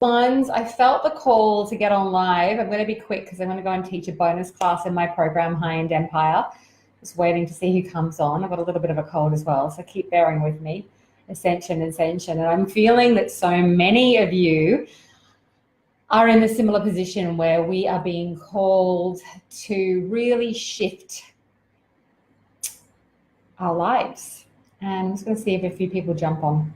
Ones, I felt the call to get on live. I'm going to be quick because I'm going to go and teach a bonus class in my program, High End Empire. Just waiting to see who comes on. I've got a little bit of a cold as well, so keep bearing with me. Ascension. And I'm feeling that so many of you are in a similar position where we are being called to really shift our lives. And I'm just going to see if a few people jump on.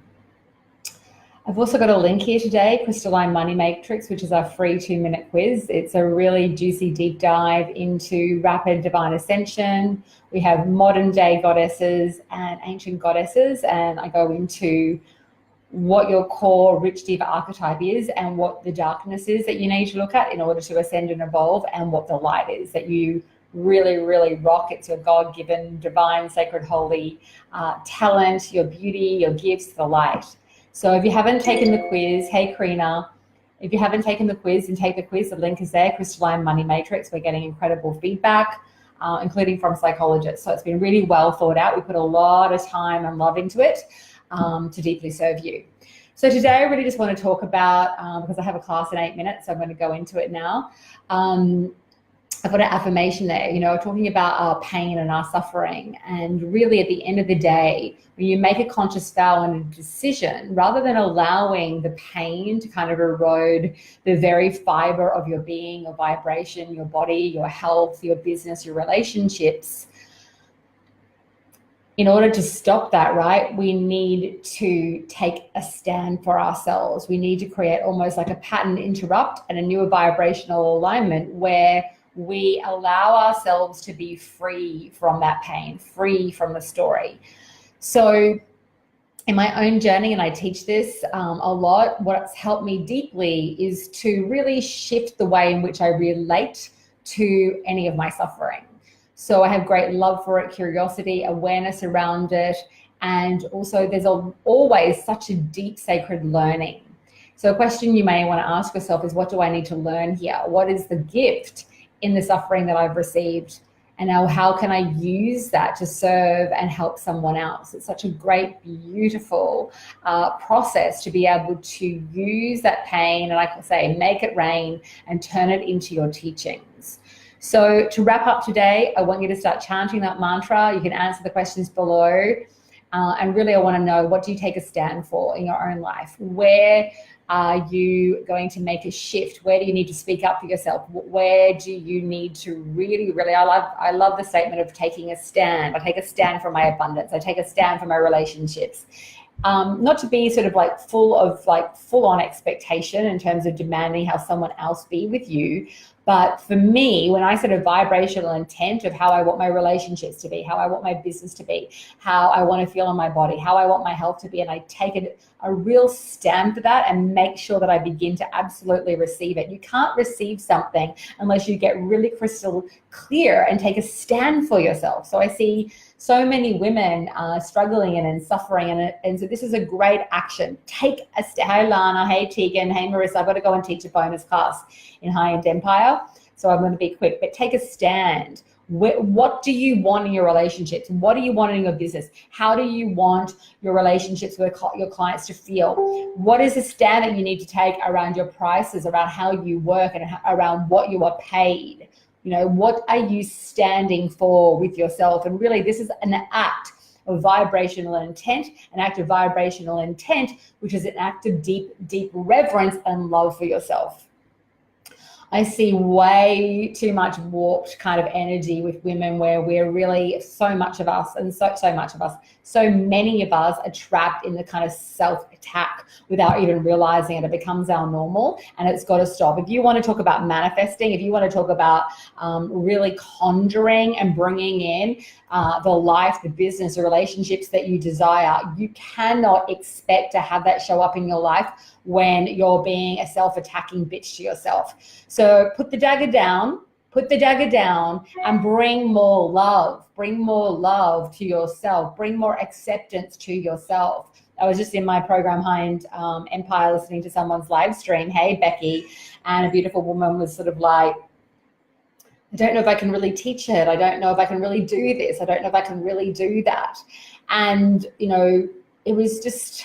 I've also got a link here today, Crystalline Money Matrix, which is our free 2-minute quiz. It's a really juicy deep dive into rapid divine ascension. We have modern day goddesses and ancient goddesses, and I go into what your core rich diva archetype is and what the darkness is that you need to look at in order to ascend and evolve, and what the light is that you really, really rock. It's your God-given, divine, sacred, holy talent, your beauty, your gifts, the light. So if you haven't taken the quiz, hey Karina, if you haven't taken the quiz, then take the quiz. The link is there, Crystalline Money Matrix. We're getting incredible feedback, including from psychologists. So it's been really well thought out. We put a lot of time and love into it to deeply serve you. So today I really just want to talk about, because I have a class in 8 minutes, so I'm going to go into it now. I've got an affirmation there, talking about our pain and our suffering. And really at the end of the day, when you make a conscious vow and a decision, rather than allowing the pain to kind of erode the very fiber of your being, your vibration, your body, your health, your business, your relationships, in order to stop that, right, we need to take a stand for ourselves. We need to create almost like a pattern interrupt and a newer vibrational alignment where we allow ourselves to be free from that pain, free from the story. So in my own journey, and I teach this a lot, what's helped me deeply is to really shift the way in which I relate to any of my suffering. So I have great love for it, curiosity, awareness around it, and also there's always such a deep sacred learning. So a question you may want to ask yourself is, what do I need to learn here? What is the gift in the suffering that I've received? And now how can I use that to serve and help someone else? It's such a great, beautiful process to be able to use that pain and, like I say, make it rain and turn it into your teachings. So to wrap up today, I want you to start chanting that mantra. You can answer the questions below. And really, I want to know, what do you take a stand for in your own life? Where are you going to make a shift? Where do you need to speak up for yourself? Where do you need to really, I love the statement of taking a stand. I take a stand for my abundance. I take a stand for my relationships. Not to be sort of like full on expectation in terms of demanding how someone else be with you. But for me, when I sort of vibrational intent of how I want my relationships to be, how I want my business to be, how I want to feel in my body, how I want my health to be, and I take a real stand for that and make sure that I begin to absolutely receive it. You can't receive something unless you get really crystal clear and take a stand for yourself. So I see so many women struggling and suffering, and so this is a great action. Take a stand. Hey Lana, hey Tegan, hey Marissa, I've got to go and teach a bonus class in High End Empire, so I'm going to be quick, but take a stand. What do you want in your relationships? What do you want in your business? How do you want your relationships with your clients to feel? What is the stand that you need to take around your prices, around how you work, and around what you are paid? What are you standing for with yourself? And really, this is an act of vibrational intent, which is an act of deep, deep reverence and love for yourself. I see way too much warped kind of energy with women where we're really, so many of us are trapped in the kind of self-attack without even realizing it. It becomes our normal, and it's got to stop. If you want to talk about manifesting, if you want to talk about really conjuring and bringing in the life, the business, the relationships that you desire, you cannot expect to have that show up in your life when you're being a self-attacking bitch to yourself. So put the dagger down, and bring more love to yourself, bring more acceptance to yourself. I was just in my program High End Empire listening to someone's live stream, hey Becky, and a beautiful woman was sort of like, I don't know if I can really teach it. I don't know if I can really do this. I don't know if I can really do that. And, it was just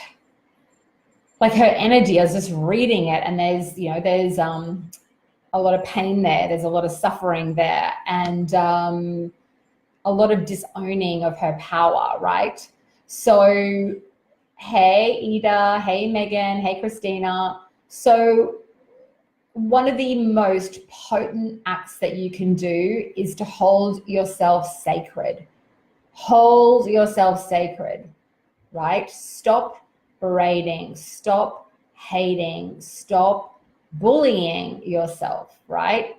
like her energy, I was just reading it, and there's, there's a lot of pain there. There's a lot of suffering there, and a lot of disowning of her power, right? So, hey, Ida, hey, Megan, hey, Christina. So one of the most potent acts that you can do is to hold yourself sacred. Hold yourself sacred, right? Stop berating, stop hating, stop bullying yourself, right?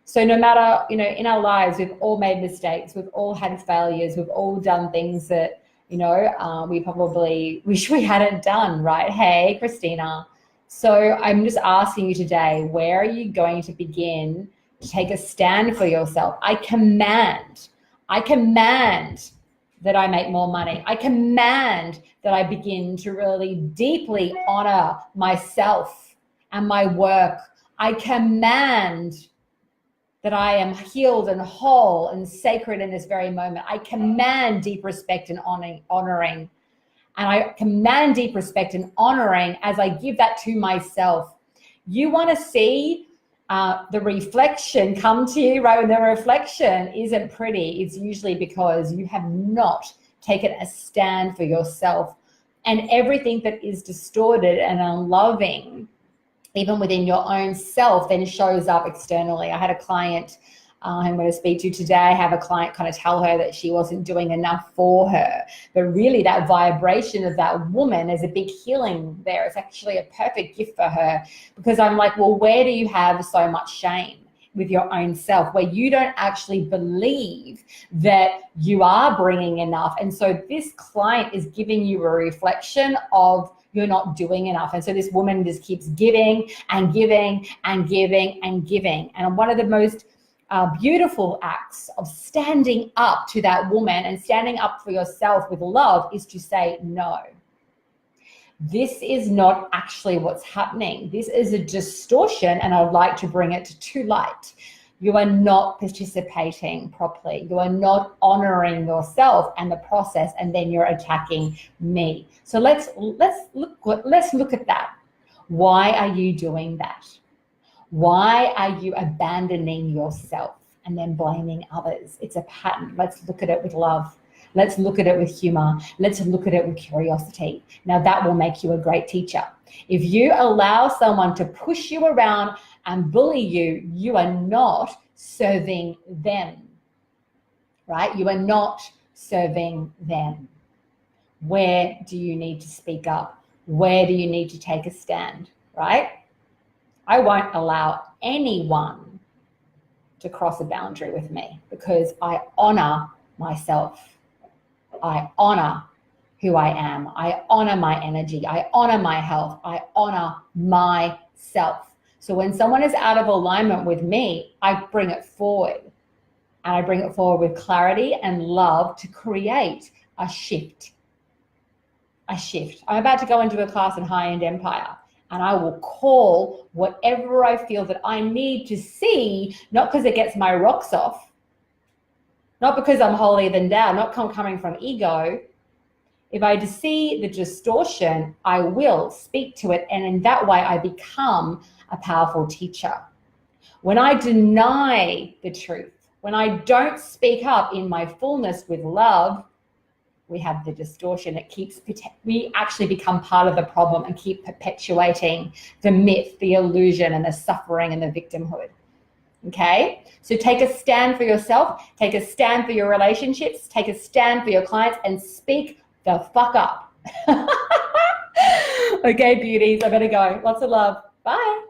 So no matter, in our lives, we've all made mistakes, we've all had failures, we've all done things that, we probably wish we hadn't done, right? Hey, Christina. So I'm just asking you today, where are you going to begin to take a stand for yourself? I command that I make more money. I command that I begin to really deeply honor myself and my work. I command that I am healed and whole and sacred in this very moment. I command deep respect and honoring. And I command deep respect and honoring as I give that to myself. You want to see the reflection come to you, right? When the reflection isn't pretty, it's usually because you have not taken a stand for yourself. And everything that is distorted and unloving, even within your own self, then shows up externally. I had a client I'm going to speak to today. I have a client kind of tell her that she wasn't doing enough for her. But really that vibration of that woman is a big healing there. It's actually a perfect gift for her, because I'm like, well, where do you have so much shame with your own self, where you don't actually believe that you are bringing enough? And so this client is giving you a reflection of you're not doing enough. And so this woman just keeps giving and giving and giving and giving. And one of the most beautiful acts of standing up to that woman and standing up for yourself with love is to say, no, this is not actually what's happening. This is a distortion, and I'd like to bring it to light. You are not participating properly. You are not honoring yourself and the process, and then you're attacking me. So let's look at that. Why are you doing that? Why are you abandoning yourself and then blaming others? It's a pattern. Let's look at it with love. Let's look at it with humor. Let's look at it with curiosity. Now that will make you a great teacher. If you allow someone to push you around and bully you, you are not serving them, right? You are not serving them. Where do you need to speak up? Where do you need to take a stand, right? I won't allow anyone to cross a boundary with me, because I honor myself. I honor who I am. I honor my energy. I honor my health. I honor myself. So when someone is out of alignment with me, I bring it forward, and I bring it forward with clarity and love to create a shift. A shift. I'm about to go into a class in High-End Empire, and I will call whatever I feel that I need to see, not because it gets my rocks off, not because I'm holier than thou, not coming from ego. If I see the distortion, I will speak to it, and in that way I become a powerful teacher. When I deny the truth, when I don't speak up in my fullness with love, we have the distortion. We actually become part of the problem and keep perpetuating the myth, the illusion, and the suffering and the victimhood. Okay? So take a stand for yourself, take a stand for your relationships, take a stand for your clients, and speak the fuck up. Okay, beauties, I better go. Lots of love. Bye.